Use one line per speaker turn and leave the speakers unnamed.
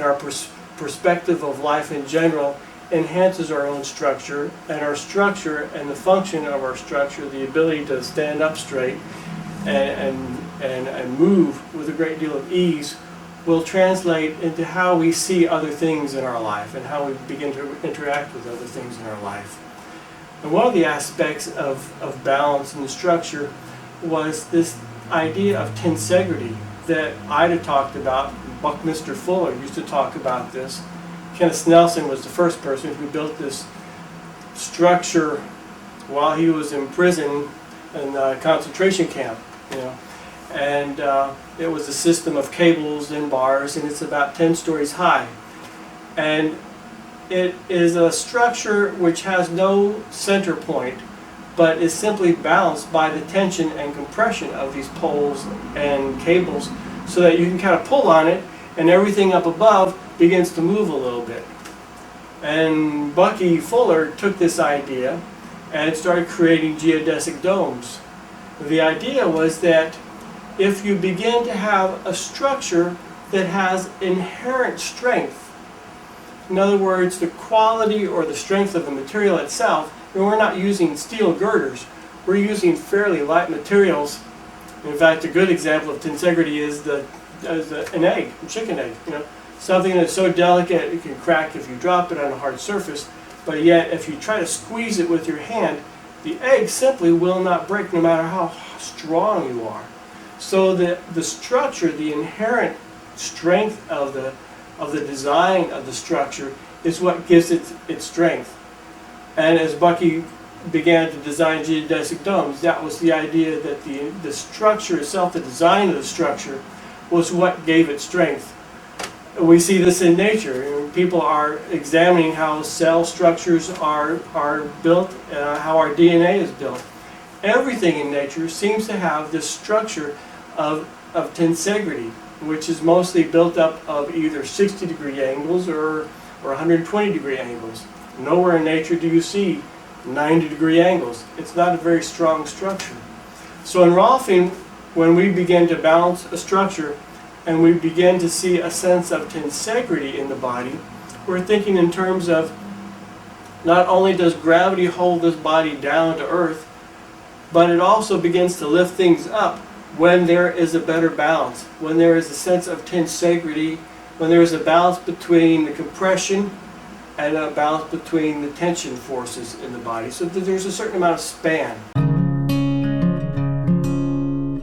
our perspective of life in general enhances our own structure, and our structure and the function of our structure, the ability to stand up straight and move with a great deal of ease, will translate into how we see other things in our life and how we begin to interact with other things in our life. And one of the aspects of balance in the structure was this idea of tensegrity that Ida talked about. Buckminster Fuller used to talk about this. Kenneth Nelson was the first person who built this structure while he was in prison in a concentration camp, and it was a system of cables and bars, and it's about 10 stories high. And it is a structure which has no center point, but is simply balanced by the tension and compression of these poles and cables, so that you can kind of pull on it and everything up above begins to move a little bit. And Bucky Fuller took this idea and started creating geodesic domes. The idea was that if you begin to have a structure that has inherent strength, in other words, the quality or the strength of the material itself, and we're not using steel girders, we're using fairly light materials. In fact, a good example of tensegrity is an egg, a chicken egg. Something that's so delicate it can crack if you drop it on a hard surface, but yet if you try to squeeze it with your hand, the egg simply will not break no matter how strong you are. So the structure, the inherent strength of the design of the structure is what gives it its strength. And as Bucky began to design geodesic domes, that was the idea that the structure itself, the design of the structure, was what gave it strength. We see this in nature. People are examining how cell structures are built, how our DNA is built. Everything in nature seems to have this structure of tensegrity, which is mostly built up of either 60-degree angles or 120-degree angles. Nowhere in nature do you see 90-degree angles. It's not a very strong structure. So in Rolfing, when we begin to balance a structure and we begin to see a sense of tensegrity in the body, we're thinking in terms of not only does gravity hold this body down to earth, but it also begins to lift things up when there is a better balance, when there is a sense of tensegrity, when there is a balance between the compression and a balance between the tension forces in the body, so that there's a certain amount of span.